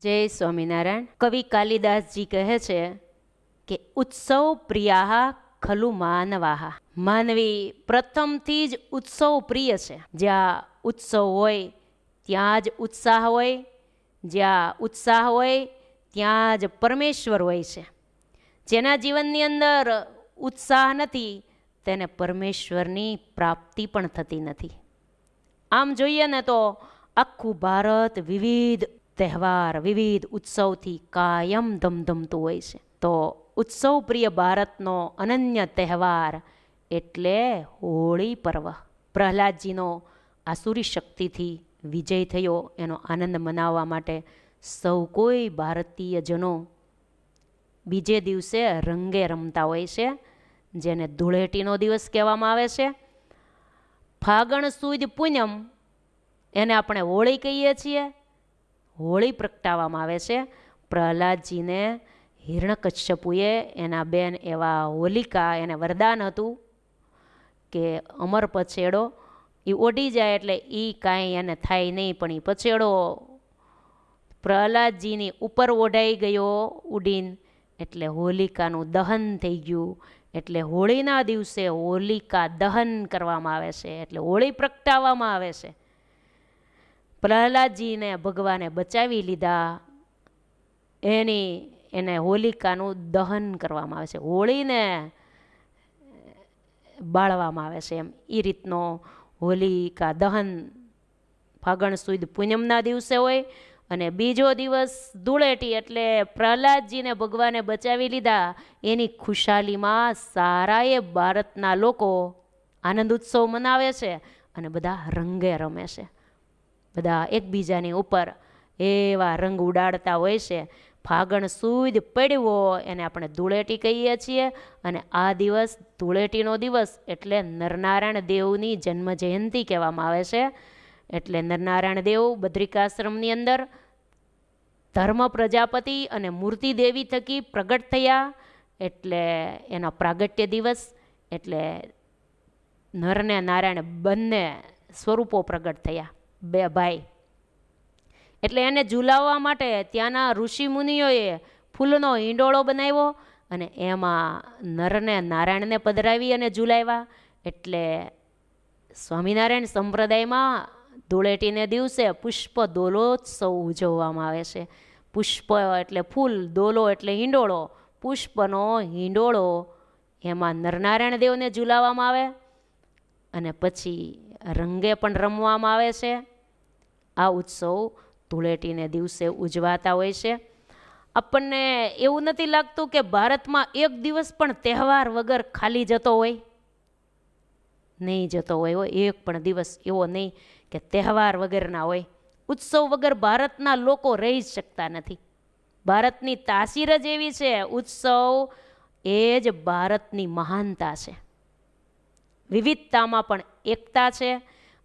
જય સ્વામિનારાયણ. કવિ કાલિદાસજી કહે છે કે ઉત્સવ પ્રિયા ખલુ માનવાહા. માનવી પ્રથમથી જ ઉત્સવ પ્રિય છે. જ્યાં ઉત્સવ હોય ત્યાં જ ઉત્સાહ હોય, જ્યાં ઉત્સાહ હોય ત્યાં જ પરમેશ્વર હોય છે. જેના જીવનની અંદર ઉત્સાહ નથી તેને પરમેશ્વરની પ્રાપ્તિ પણ થતી નથી. આમ જોઈએ ને તો આખું ભારત વિવિધ તહેવાર વિવિધ ઉત્સવથી કાયમ ધમધમતું હોય છે. તો ઉત્સવ પ્રિય ભારતનો અનન્ય તહેવાર એટલે હોળી પર્વ. પ્રહલાદજીનો આસુરી શક્તિથી વિજય થયો એનો આનંદ મનાવવા માટે સૌ કોઈ ભારતીયજનો બીજે દિવસે રંગે રમતા હોય છે, જેને ધૂળેટીનો દિવસ કહેવામાં આવે છે. ફાગણ સુદ પૂનમ એને આપણે હોળી કહીએ છીએ. હોળી પ્રગટાવવામાં આવે છે. પ્રહલાદજીને હિરણ્યકશ્યપુએ એના બેન એવા હોલિકા એને વરદાન હતું કે અમર પછેડો એ ઓઢી જાય એટલે એ કાંઈ એને થાય નહીં, પણ એ પછેડો પ્રહલાદજીની ઉપર ઓઢાઈ ગયો ઉડીને, એટલે હોલિકાનું દહન થઈ ગયું. એટલે હોળીના દિવસે હોલિકા દહન કરવામાં આવે છે, એટલે હોળી પ્રગટાવવામાં આવે છે. પ્રહલાદજીને ભગવાને બચાવી લીધા, એને હોલિકાનું દહન કરવામાં આવે છે, હોળીને બાળવામાં આવે છે. એમ એ રીતનો હોલિકા દહન ફાગણ સુદ પૂનમના દિવસે હોય. અને બીજો દિવસ ધૂળેટી, એટલે પ્રહલાદજીને ભગવાને બચાવી લીધા એની ખુશાલીમાં સારાએ ભારતના લોકો આનંદ ઉત્સવ મનાવે છે અને બધા રંગે રમે છે. બધા એકબીજાની ઉપર એવા રંગ ઉડાડતા હોય છે. ફાગણ સુદ પડવો એને આપણે ધૂળેટી કહીએ છીએ. અને આ દિવસ ધૂળેટીનો દિવસ એટલે નરનારાયણ દેવની જન્મ જયંતિ કહેવામાં આવે છે. એટલે નરનારાયણ દેવ બદ્રિકાશ્રમની અંદર ધર્મ પ્રજાપતિ અને મૂર્તિ દેવી થકી પ્રગટ થયા, એટલે એનો પ્રાગટ્ય દિવસ. એટલે નરને નારાયણ બંને સ્વરૂપો પ્રગટ થયા, બે ભાઈ. એટલે એને ઝુલાવવા માટે ત્યાંના ઋષિ મુનિઓએ ફૂલનો હિંડોળો બનાવ્યો અને એમાં નરને નારાયણને પધરાવી અને ઝુલાવ્યા. એટલે સ્વામિનારાયણ સંપ્રદાયમાં ધૂળેટીને દિવસે પુષ્પ દોલોત્સવ ઉજવવામાં આવે છે. પુષ્પ એટલે ફૂલ, દોલો એટલે હિંડોળો. પુષ્પનો હિંડોળો એમાં નરનારાયણ દેવને ઝુલાવવામાં આવે અને પછી રંગે પણ રમવામાં આવે છે. આ ઉત્સવ ધૂળેટીને દિવસે ઉજવાતા હોય છે. આપણને એવું નથી લાગતું કે ભારતમાં એક દિવસ પણ તહેવાર વગર ખાલી જતો હોય? નહીં જતો હોય. એક પણ દિવસ એવો નહીં કે તહેવાર વગરના હોય. ઉત્સવ વગર ભારતના લોકો રહી શકતા નથી. ભારતની તાસીર જ એવી છે. ઉત્સવ એ જ ભારતની મહાનતા છે. વિવિધતામાં પણ એકતા છે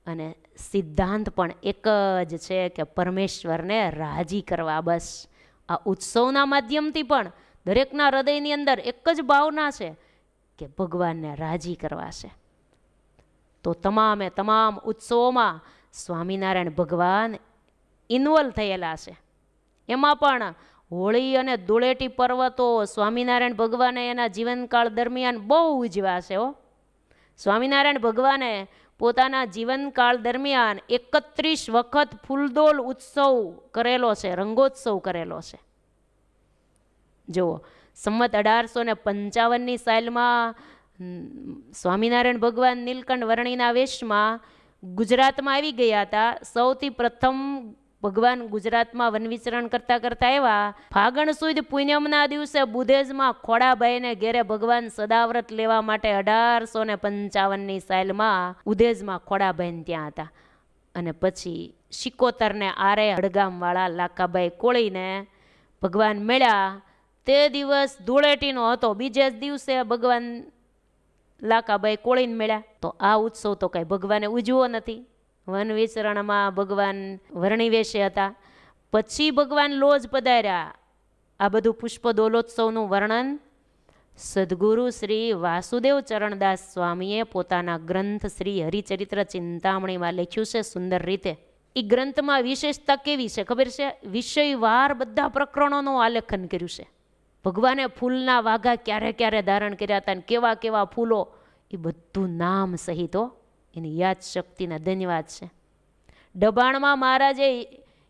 અને સિદ્ધાંત પણ એક જ છે કે પરમેશ્વરને રાજી કરવા. બસ આ ઉત્સવના માધ્યમથી પણ દરેકના હૃદયની અંદર એક જ ભાવના છે કે ભગવાનને રાજી કરવા છે. તો તમામે તમામ ઉત્સવોમાં સ્વામિનારાયણ ભગવાન ઇન્વોલ્વ થયેલા છે. એમાં પણ હોળી અને ધૂળેટી પર્વ તો સ્વામિનારાયણ ભગવાને એના જીવનકાળ દરમિયાન બહુ ઉજવ્યા છે. સ્વામિનારાયણ ભગવાને પોતાના જીવનકાળ દરમિયાન 31 વખત ફૂલદોલ ઉત્સવ કરેલો છે, રંગોત્સવ કરેલો છે. જુઓ, સંમત 1855ની સાલમાં સ્વામિનારાયણ ભગવાન નીલકંઠ વર્ણિના વેશમાં ગુજરાતમાં આવી ગયા હતા. સૌથી પ્રથમ ભગવાન ગુજરાતમાં વનવિચરણ કરતા કરતા આવ્યા. ફાગણ સુદ પૂનમના દિવસે બુધેજમાં ખોડાભાઈને ઘેરે ભગવાન સદાવ્રત લેવા માટે 1855ની સાલમાં ઉધેજમાં ખોડાભાઈને ત્યાં હતા. અને પછી 76ને આરે હડગામવાળા લાખાભાઈ કોળીને ભગવાન મળ્યા. તે દિવસ ધૂળેટીનો હતો. બીજે જ દિવસે ભગવાન લાખાભાઈ કોળીને મળ્યા. તો આ ઉત્સવ તો કાંઈ ભગવાને ઉજવો નથી. વન વિચરણમાં ભગવાન વર્ણિવેશે હતા. પછી ભગવાન લોજ પધાર્યા. આ બધું પુષ્પ દોલોત્સવનું વર્ણન સદગુરુ શ્રી વાસુદેવ ચરણદાસ સ્વામીએ પોતાના ગ્રંથ શ્રી હરિચરિત્ર ચિંતામણીમાં લખ્યું છે સુંદર રીતે. એ ગ્રંથમાં વિશેષતા કેવી છે ખબર છે? વિષયવાર બધા પ્રકરણોનું આલેખન કર્યું છે. ભગવાને ફૂલના વાઘા ક્યારે ક્યારે ધારણ કર્યા હતા ને કેવા કેવા ફૂલો, એ બધું નામ સહિતો એની યાદ શક્તિના ધન્યવાદ છે. દબાણમાં મહારાજે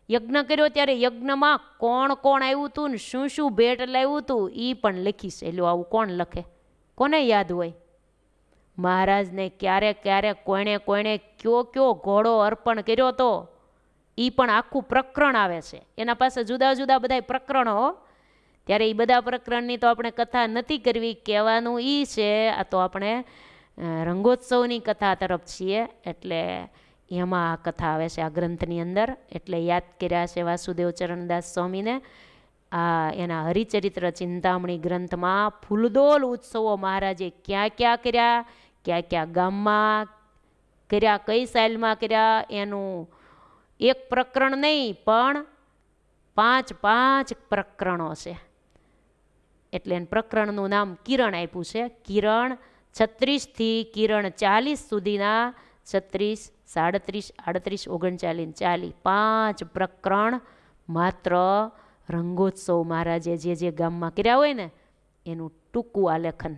યજ્ઞ કર્યો ત્યારે યજ્ઞમાં કોણ કોણ આવ્યું હતું ને શું શું ભેટ લાવ્યું હતું એ પણ લખી છે. એટલે આવું કોણ લખે? કોને યાદ હોય? મહારાજને ક્યારેક ક્યારેક કોઈને કોઈને કયો ઘોડો અર્પણ કર્યો હતો એ પણ આખું પ્રકરણ આવે છે. એના પાસે જુદા જુદા બધા પ્રકરણો. ત્યારે એ બધા પ્રકરણની તો આપણે કથા નથી કરવી. કહેવાનું એ છે આ તો આપણે રંગોત્સવની કથા તરફ છીએ, એટલે એમાં આ કથા આવે છે આ ગ્રંથની અંદર. એટલે યાદ કર્યા છે વાસુદેવ ચરણદાસ સ્વામીને. આ એના હરિચરિત્ર ચિંતામણી ગ્રંથમાં ફૂલદોલ ઉત્સવો મહારાજે ક્યાં ક્યાં કર્યા, ક્યાં ક્યાં ગામમાં કર્યા, કઈ સાલમાં કર્યા, એનું એક પ્રકરણ નહીં પણ 5 પ્રકરણો છે. એટલે એને પ્રકરણનું નામ કિરણ આપ્યું છે. કિરણ 36 થી કિરણ 40 સુધીના 36, 37, 38, 39, 40 5 પ્રકરણ માત્ર રંગોત્સવ મહારાજે જે ગામમાં કર્યા હોય ને એનું ટૂંકું આલેખન,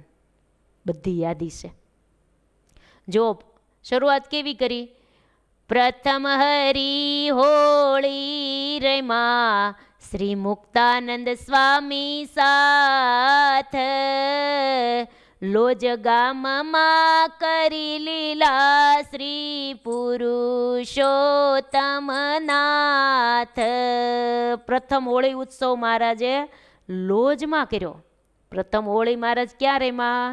બધી યાદી છે. જો શરૂઆત કેવી કરી? પ્રથમ હરી હોળી રમા શ્રી મુક્તાનંદ સ્વામી સાથ, લોજ ગામમાં કરી લીલા શ્રી પુરુષોત્તમ નાથ. પ્રથમ હોળી ઉત્સવ મહારાજે લોજમાં કર્યો. પ્રથમ હોળી મહારાજ ક્યાં રેમાં?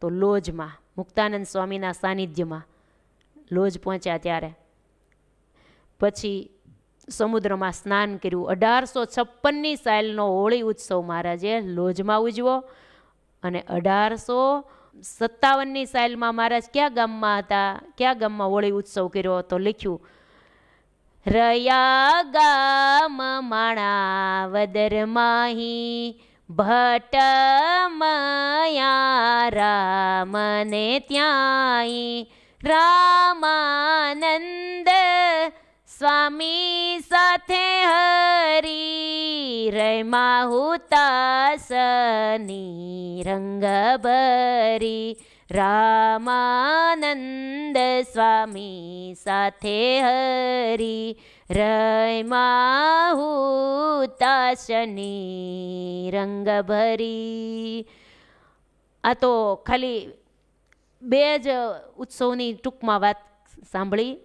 તો લોજમાં, મુક્તાનંદ સ્વામીના સાનિધ્યમાં લોજ પહોંચ્યા ત્યારે. પછી સમુદ્રમાં સ્નાન કર્યું. 1856ની સાલનો હોળી ઉત્સવ મહારાજે લોજમાં ઉજવો. અને 1857ની સાલમાં મહારાજ ક્યાં ગામમાં હતા? ક્યાં ગામમાં હોળી ઉત્સવ કર્યો? તો લખ્યું રયા ગામ માણાવદર માહી ભટ્ટ મયા રામને ત્યાંય રામાનંદ સ્વામી સાથે હરી રમા હુતાસની રંગ ભરી. રામાનંદ સ્વામી સાથે હરી રમા હુતાસની રંગ ભરી. આ તો ખાલી 2 જ ઉત્સવની ટૂંકમાં વાત સાંભળી,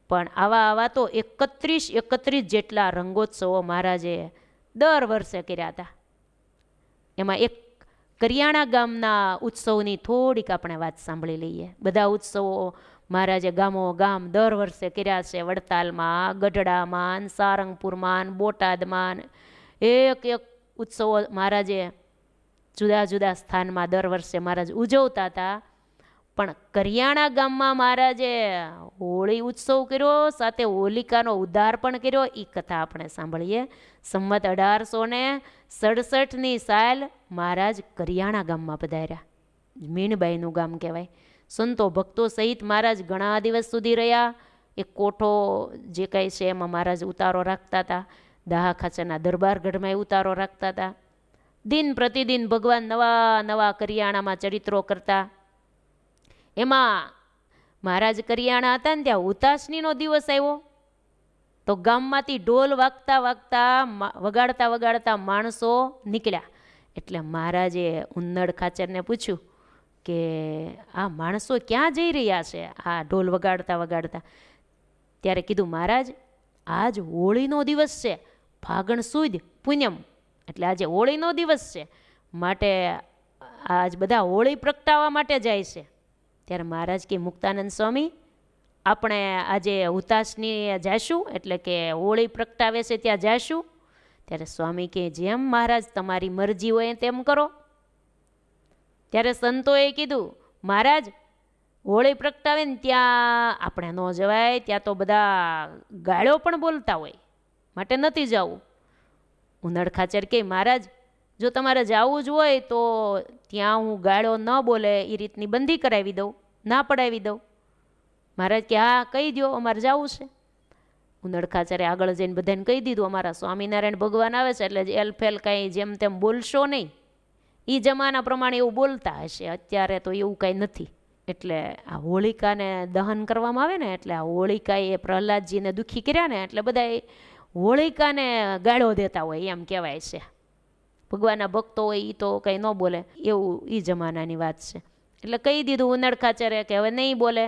પણ આવા તો 31 જેટલા રંગોત્સવો મહારાજે દર વર્ષે કર્યા હતા. એમાં એક કરિયાણા ગામના ઉત્સવની થોડીક આપણે વાત સાંભળી લઈએ. બધા ઉત્સવો મહારાજે ગામો ગામ દર વર્ષે કર્યા છે. વડતાલમાં, ગઢડામાં, સારંગપુરમાં, બોટાદમાં એક ઉત્સવો મહારાજે જુદા જુદા સ્થાનમાં દર વર્ષે મહારાજ ઉજવતા હતા. પણ કરિયાણા ગામમાં મહારાજે હોળી ઉત્સવ કર્યો, સાથે હોલિકાનો ઉદ્ધાર પણ કર્યો. એ કથા આપણે સાંભળીએ. સંમત 1867ની સાલ મહારાજ કરિયાણા ગામમાં પધાર્યા. મીણબાઈનું ગામ કહેવાય. સંતો ભક્તો સહિત મહારાજ ઘણા દિવસ સુધી રહ્યા. એક કોઠો જે કાંઈ છે એમાં મહારાજ ઉતારો રાખતા હતા. દાહા ખાચરના દરબારગઢમાં ઉતારો રાખતા હતા. દિન પ્રતિદિન ભગવાન નવા નવા કરિયાણામાં ચરિત્રો કરતા. એમાં મહારાજ કરિયાણા હતા ને ત્યાં ઉતાસનીનો દિવસ આવ્યો તો ગામમાંથી ઢોલ વાગતા વાગતા વગાડતા માણસો નીકળ્યા. એટલે મહારાજે ઉન્નડ ખાચરને પૂછ્યું કે આ માણસો ક્યાં જઈ રહ્યા છે આ ઢોલ વગાડતા? ત્યારે કીધું મહારાજ આજ હોળીનો દિવસ છે, ફાગણ સુદ પૂનમ, એટલે આજે હોળીનો દિવસ છે, માટે આજ બધા હોળી પ્રગટાવવા માટે જાય છે. ત્યારે મહારાજ કે મુક્તાનંદ સ્વામી આપણે આજે હુતાશની જાશું, એટલે કે હોળી પ્રગટાવે છે ત્યાં જાશું. ત્યારે સ્વામી કે જેમ મહારાજ તમારી મરજી હોય તેમ કરો. ત્યારે સંતોએ કીધું મહારાજ હોળી પ્રગટાવે ને ત્યાં આપણે ન જવાય, ત્યાં તો બધા ગાળો પણ બોલતા હોય, માટે નથી જવું. ઉનડ ખાચર કે મહારાજ જો તમારે જવું જ હોય તો ત્યાં હું ગાળો ન બોલે એ રીતની બંધી કરાવી દઉં, ના પડાવી દઉં. મહારાજ કે હા કહી દો અમારે જવું છે. ઉનડખાચાર્ય આગળ જઈને બધાને કહી દીધું, અમારા સ્વામિનારાયણ ભગવાન આવે છે એટલે એલફેલ કાંઈ જેમ તેમ બોલશો નહીં. એ જમાના પ્રમાણે એવું બોલતા હશે, અત્યારે તો એવું કાંઈ નથી. એટલે આ હોળિકાને દહન કરવામાં આવે ને, એટલે આ હોળિકાએ પ્રહલાદજીને દુઃખી કર્યા ને, એટલે બધા હોળિકાને ગાળો દેતા હોય એમ કહેવાય છે. ભગવાનના ભક્તો હોય એ તો કંઈ ન બોલે, એવું એ જમાનાની વાત છે. એટલે કહી દીધું ઉનડખાચાર્ય કે હવે નહીં બોલે,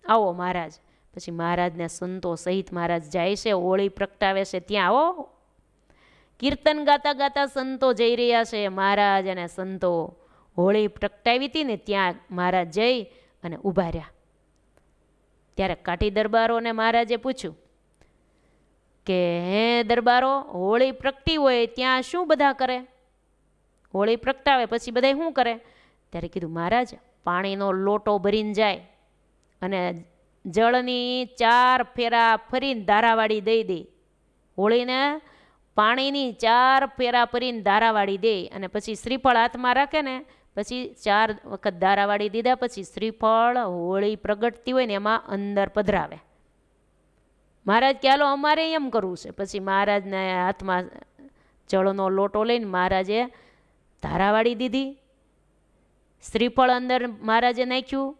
આવો મહારાજ. પછી મહારાજને સંતો સહિત મહારાજ જાય છે, હોળી પ્રગટાવે છે. ત્યાં આવો, કીર્તન ગાતા ગાતા સંતો જઈ રહ્યા છે. મહારાજ અને સંતો હોળી પ્રગટાવી હતી ને ત્યાં મહારાજ જઈ અને ઊભા રહ્યા. ત્યારે કાઠી દરબારોને મહારાજે પૂછ્યું કે હે દરબારો, હોળી પ્રગટી હોય ત્યાં શું બધા કરે? હોળી પ્રગટાવે પછી બધા શું કરે? ત્યારે કીધું મહારાજ, પાણીનો લોટો ભરીને જાય અને જળની 4 ફેરા ફરીને ધારાવાળી દઈ દે. હોળીને પાણીની 4 ફેરા ફરીને ધારાવાળી દે અને પછી શ્રીફળ હાથમાં રાખે ને, પછી 4 વખત ધારાવાળી દીધા પછી શ્રીફળ હોળી પ્રગટતી હોય ને એમાં અંદર પધરાવે. મહારાજ કે હાલો અમારે એમ કરવું છે. પછી મહારાજને હાથમાં જળનો લોટો લઈને મહારાજે ધારાવાળી દીધી, શ્રીફળ અંદર મહારાજે નાખ્યું.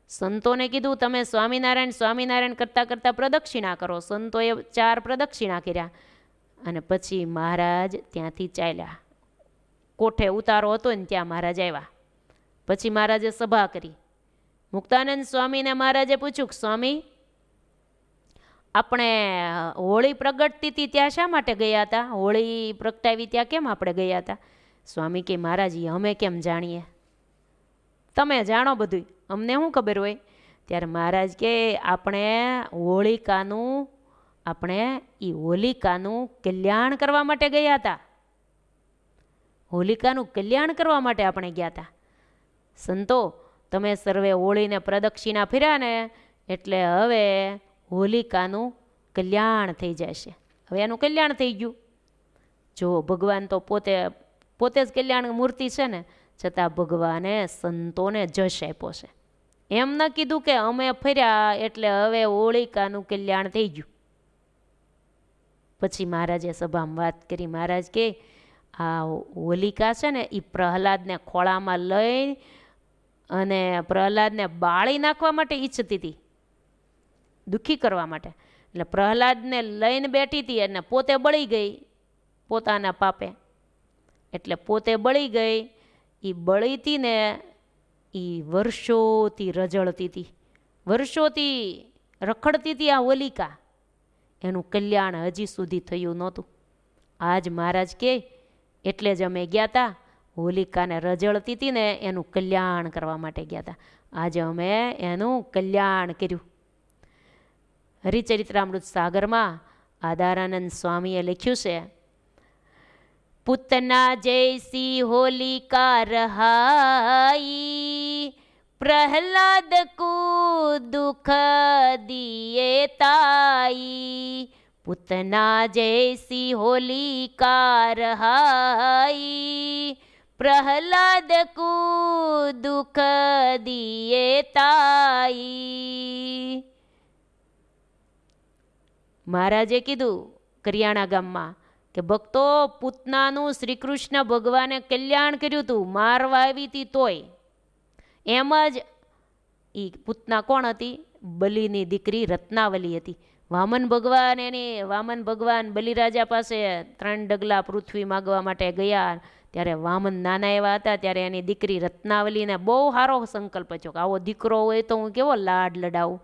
સંતોને કીધું તમે સ્વામિનારાયણ સ્વામિનારાયણ કરતાં કરતાં પ્રદક્ષિણા કરો. સંતોએ 4 પ્રદક્ષિણા કર્યા અને પછી મહારાજ ત્યાંથી ચાલ્યા. કોઠે ઉતારો હતો ને ત્યાં મહારાજ આવ્યા. પછી મહારાજે સભા કરી. મુક્તાનંદ સ્વામીને મહારાજે પૂછ્યું, સ્વામી આપણે હોળી પ્રગટતી હતી ત્યાં શા માટે ગયા હતા? હોળી પ્રગટાવી ત્યાં કેમ આપણે ગયા હતા? સ્વામી કે મહારાજ અમે કેમ જાણીએ, તમે જાણો બધું, અમને શું ખબર હોય? ત્યારે મહારાજ કે આપણે હોલિકાનું કલ્યાણ કરવા માટે ગયા હતા. હોલિકાનું કલ્યાણ કરવા માટે આપણે ગયા હતા. સંતો તમે સર્વે હોળીને પ્રદક્ષિણા ફર્યા ને એટલે હવે હોલિકાનું કલ્યાણ થઈ જશે. હવે એનું કલ્યાણ થઈ ગયું. જો ભગવાન તો પોતે જ કલ્યાણ મૂર્તિ છે ને, છતાં ભગવાને સંતોને જશ આપ્યો છે. એમ ન કીધું કે અમે ફર્યા એટલે હવે હોળિકાનું કલ્યાણ થઈ ગયું. પછી મહારાજે સભામાં વાત કરી. મહારાજ કે આ હોલિકા છે ને એ પ્રહલાદને ખોળામાં લઈ અને પ્રહલાદને બાળી નાખવા માટે ઈચ્છતી હતી, દુઃખી કરવા માટે. એટલે પ્રહલાદને લઈને બેઠી હતી અને પોતે બળી ગઈ પોતાના પાપે. એટલે પોતે બળી ગઈ. એ બળી હતી ને એ વર્ષોથી રજળતી હતી, વર્ષોથી રખડતી હતી આ હોલિકા. એનું કલ્યાણ હજી સુધી થયું નહોતું. આજ મહારાજ કે એટલે જ અમે ગયા હતા, હોલિકાને રજળતી હતી ને એનું કલ્યાણ કરવા માટે ગયા હતા. આજે અમે એનું કલ્યાણ કર્યું. હરિચરિત્રામૃત સાગરમાં આધારાનંદ સ્વામીએ લખ્યું છે, પૂતના જૈસી હોલિકા રહાઈ, પ્રહલાદ કો દુઃખ દિયે તાઈ. પૂતના જૈસી હોલિકા રહાઈ, પ્રહલાદ કો દુઃખ દિયે તાઈ. મહારાજે કીધું કરિયાણા ગામમાં કે ભક્તો, પૂતનાનું શ્રી કૃષ્ણ ભગવાને કલ્યાણ કર્યું હતું, મારવા આવી હતી તોય. એમ જ એ પૂતના કોણ હતી? બલિની દીકરી રત્નાવલી હતી. વામન ભગવાન બલિરાજા પાસે 3 ડગલા પૃથ્વી માગવા માટે ગયા. ત્યારે વામન નાના એવા હતા, ત્યારે એની દીકરી રત્નાવલીને બહુ સારો સંકલ્પ થયો કે આવો દીકરો હોય તો હું કેવો લાડ લડાવું.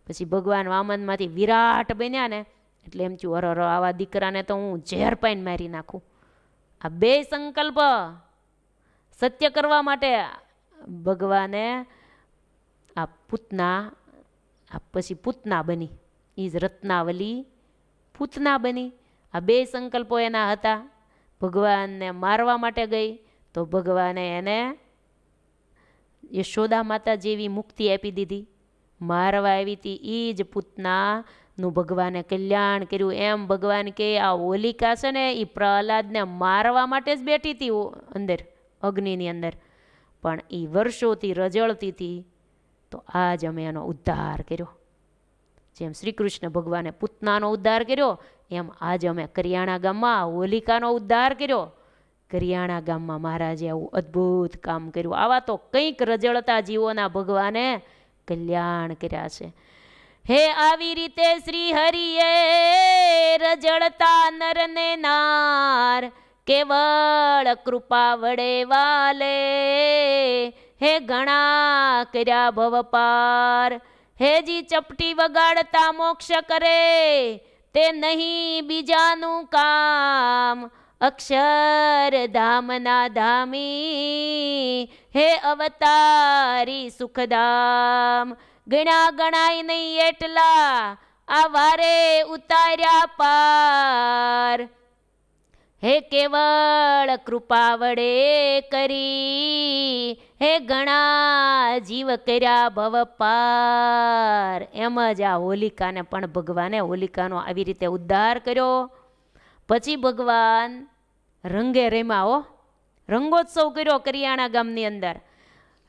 પછી ભગવાન વામનમાંથી વિરાટ બન્યા ને એટલે એમ થયું, અરર આવા દીકરાને તો હું ઝેર પાઈને મારી નાખું. આ 2 સંકલ્પ સત્ય કરવા માટે ભગવાને આ પછી પૂતના બની. એ જ રત્નાવલી પૂતના બની. આ 2 સંકલ્પો એના હતા. ભગવાનને મારવા માટે ગઈ તો ભગવાને એને યશોદા માતા જેવી મુક્તિ આપી દીધી. મારવા આવી હતી એ જ પૂતનાનું ભગવાને કલ્યાણ કર્યું. એમ ભગવાન કે આ હોલિકા છે ને એ પ્રહલાદને મારવા માટે જ બેઠી હતી અંદર અગ્નિની અંદર, પણ એ વર્ષોથી રજળતી હતી. તો આજ અમે એનો ઉદ્ધાર કર્યો. જેમ શ્રી કૃષ્ણ ભગવાને પૂતનાનો ઉદ્ધાર કર્યો, એમ આજે અમે કરિયાણા ગામમાં હોલિકાનો ઉદ્ધાર કર્યો. કરિયાણા ગામમાં મહારાજે આવું અદ્ભુત કામ કર્યું. આવા તો કંઈક રજળતા જીવોના ભગવાને કલ્યાણ કર્યા છે. હે આવી રીતે શ્રી હરિએ રજળતા નરને નાર કેવળ કૃપા વડે વાલે. હે ઘણા કર્યા ભવ પાર. હેજી ચપટી વગાડતા મોક્ષ કરે તે નહીં બીજાનું કામ. અક્ષરધામના ધામી હે અવતારી સુખધામ. ગણા ગણાય નહીં એટલા આ વારે ઉતાર્યા પાર. હે કેવળ કૃપા વડે કરી હે ઘણા જીવ કર્યા ભવ પાર. એમ જ આ હોલિકાને પણ ભગવાને હોલિકાનો આવી રીતે ઉદ્ધાર કર્યો. પછી ભગવાન રંગે રેમાઓ રંગોત્સવ કર્યો કરિયાણા ગામની અંદર.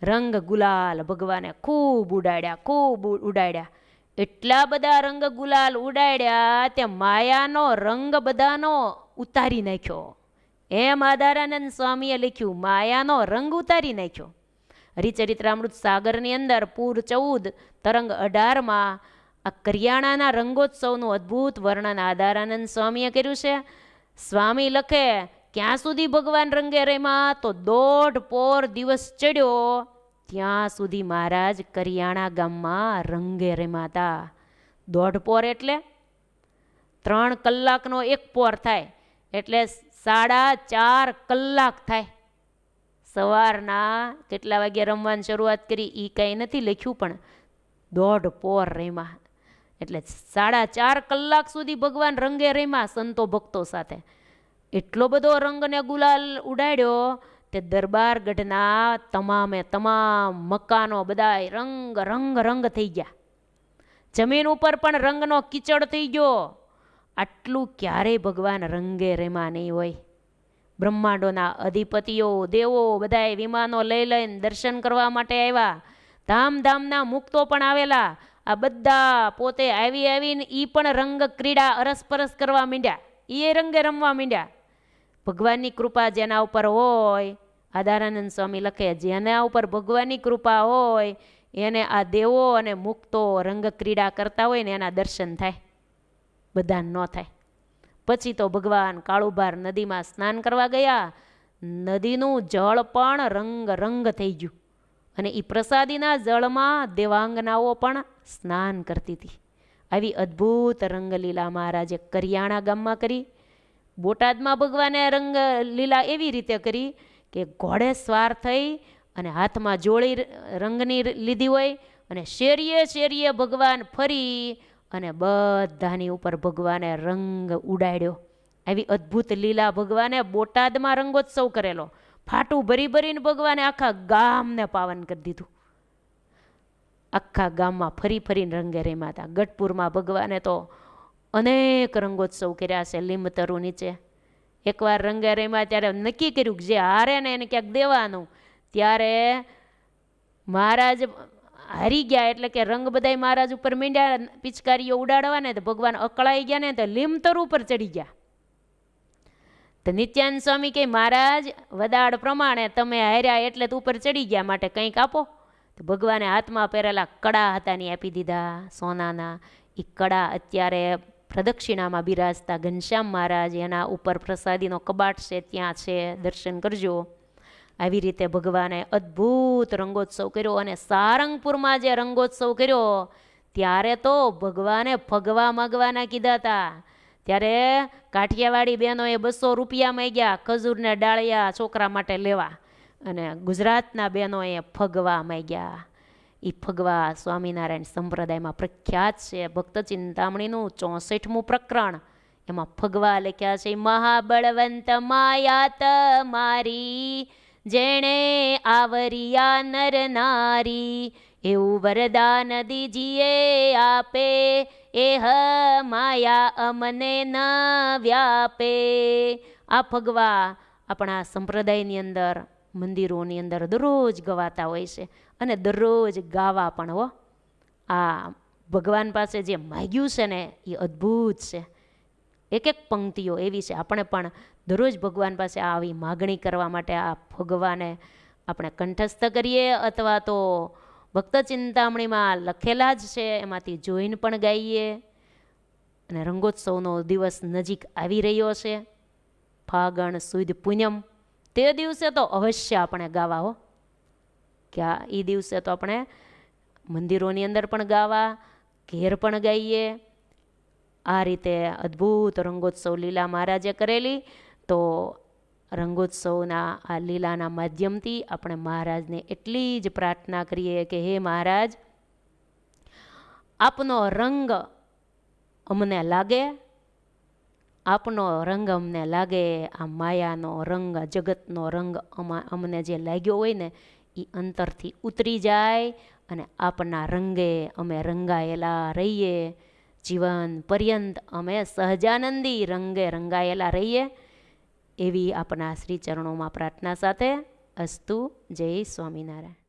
રંગ ગુલાલ ભગવાને ખૂબ ઉડાડ્યા. એટલા બધા રંગ ગુલાલ ઉડાડ્યા તે માયાનો રંગ બધાનો ઉતારી નાખ્યો. એમ આધારાનંદ સ્વામીએ લખ્યું, માયાનો રંગ ઉતારી નાખ્યો. હરિચરિત્રામૃત સાગરની અંદર પૂર 14 તરંગ 18માં આ કરિયાણાના રંગોત્સવનું અદ્ભુત વર્ણન આધારાનંદ સ્વામીએ કર્યું છે. સ્વામી લખે ક્યાં સુધી ભગવાન રંગે રેમાં, તો 1.5 પોર દિવસ ચડ્યો ત્યાં સુધી મહારાજ કરિયાણા ગામમાં રંગે રેમાતા. 1.5 પોર એટલે 3 કલાકનો 1 પોર થાય, એટલે 4.5 કલાક થાય. સવારના કેટલા વાગ્યા રમવાની શરૂઆત કરી એ કાંઈ નથી લખ્યું, પણ 1.5 પોર રેમા એટલે 4.5 કલાક સુધી ભગવાન રંગે રેમા સંતો ભક્તો સાથે. એટલો બધો રંગને ગુલાલ ઉડાડ્યો તે દરબારગઢના તમામે તમામ મકાનો બધાય રંગ થઈ ગયા. જમીન ઉપર પણ રંગનો કીચડ થઈ ગયો. આટલું ક્યારેય ભગવાન રંગે રેમા નહીં હોય. બ્રહ્માંડોના અધિપતિઓ દેવો બધાય વિમાનો લઈને દર્શન કરવા માટે આવ્યા. ધામધામના મુક્તો પણ આવેલા. આ બધા પોતે આવીને એ પણ રંગ ક્રીડા અરસપરસ કરવા માંડ્યા. એ રંગે રમવા માંડ્યા. ભગવાનની કૃપા જેના ઉપર હોય, આધારાનંદ સ્વામી લખે, જેના ઉપર ભગવાનની કૃપા હોય એને આ દેવો અને મુક્તો રંગ ક્રીડા કરતા હોય ને એના દર્શન થાય, બધા ન થાય. પછી તો ભગવાન કાળુભાર નદીમાં સ્નાન કરવા ગયા. નદીનું જળ પણ રંગ થઈ ગયું, અને એ પ્રસાદીના જળમાં દેવાંગનાઓ પણ સ્નાન કરતી હતી. આવી અદ્ભુત રંગલીલા મહારાજે કરિયાણા ગામમાં કરી. બોટાદમાં ભગવાને રંગલીલા એવી રીતે કરી કે ઘોડે સ્વાર થઈ અને હાથમાં જોડી રંગની લીધી હોય, અને શેરીએ ભગવાન ફરી અને બધાની ઉપર ભગવાને રંગ ઉડાડ્યો. આવી અદ્ભુત લીલા ભગવાને બોટાદમાં રંગોત્સવ કરેલો. ફાટું ભરીને ભગવાને આખા ગામને પાવન કરી દીધું. આખા ગામમાં ફરીને રંગે રેમાતા. ગઢપુરમાં ભગવાને તો અનેક રંગોત્સવ કર્યા છે. લીંબતરુ નીચે એકવાર રંગે રેમા ત્યારે નક્કી કર્યું કે જે હારે ને એને ક્યાંક દેવાનું. ત્યારે મહારાજ હારી ગયા, એટલે કે રંગ બધાય મહારાજ ઉપર મીંડ્યા પિચકારીઓ ઉડાડવા ને, તો ભગવાન અકળાઈ ગયા ને તો લીંબતરુ ઉપર ચડી ગયા. તો નિત્યાનંદ સ્વામી કે મહારાજ વદાડ પ્રમાણે તમે હાર્યા એટલે તો ઉપર ચડી ગયા, માટે કંઈક આપો. તો ભગવાને હાથમાં પહેરેલા કડા હતા ને આપી દીધા સોનાના. એ કડા અત્યારે પ્રદક્ષિણામાં બિરાજતા ઘનશ્યામ મહારાજ, એના ઉપર પ્રસાદીનો કબાટ છે, ત્યાં છે, દર્શન કરજો. આવી રીતે ભગવાને અદ્ભુત રંગોત્સવ કર્યો. અને સારંગપુરમાં જે રંગોત્સવ કર્યો ત્યારે તો ભગવાને ફગવા માગવાના કીધા હતા. ત્યારે કાઠિયાવાડી બહેનોએ 200 રૂપિયા માંગ્યા ખજૂરને ડાળિયા છોકરા માટે લેવા, અને ગુજરાતના બહેનોએ ફગવા માંગ્યા. એ ફગવા સ્વામિનારાયણ સંપ્રદાયમાં પ્રખ્યાત છે. ભક્ત ચિંતામણીનું 64મું પ્રકરણ, એમાં ફગવા લખ્યા છે. મહાબળવંત માયાત મારી જેણે આવરિયા નર નારી, એવું વરદાન દીજીએ આપે એહ માયા અમને ન વ્યાપે. આ ફગવા આપણા સંપ્રદાયની અંદર મંદિરોની અંદર દરરોજ ગવાતા હોય છે, અને દરરોજ ગાવા પણ હો. આ ભગવાન પાસે જે માગ્યું છે ને એ અદ્ભુત છે. એક એક પંક્તિઓ એવી છે. આપણે પણ દરરોજ ભગવાન પાસે આવી માગણી કરવા માટે આ ભગવાને આપણે કંઠસ્થ કરીએ, અથવા તો ભક્ત ચિંતામણીમાં લખેલા જ છે એમાંથી જોઈને પણ ગાઈએ. અને રંગોત્સવનો દિવસ નજીક આવી રહ્યો છે, ફાગણ સુદ પૂનમ. તે દિવસે તો અવશ્ય આપણે ગાવા હો, કે એ દિવસે તો આપણે મંદિરોની અંદર પણ ગાવા, ઘેર પણ ગાઈએ. આ રીતે અદ્ભુત રંગોત્સવ લીલા મહારાજે કરેલી. તો રંગોત્સવના આ લીલાના માધ્યમથી આપણે મહારાજને એટલી જ પ્રાર્થના કરીએ કે હે મહારાજ, આપનો રંગ અમને લાગે, આપનો રંગ અમને લાગે. આ માયાનો રંગ, જગતનો રંગ અમને જે લાગ્યો હોય ને એ અંતરથી ઉતરી જાય અને આપના રંગે અમે રંગાયેલા રહીએ. જીવન પર્યંત અમે સહજાનંદી રંગે રંગાયેલા રહીએ, એવી આપના શ્રી ચરણોમાં પ્રાર્થના સાથે અસ્તુ. જય સ્વામિનારાયણ.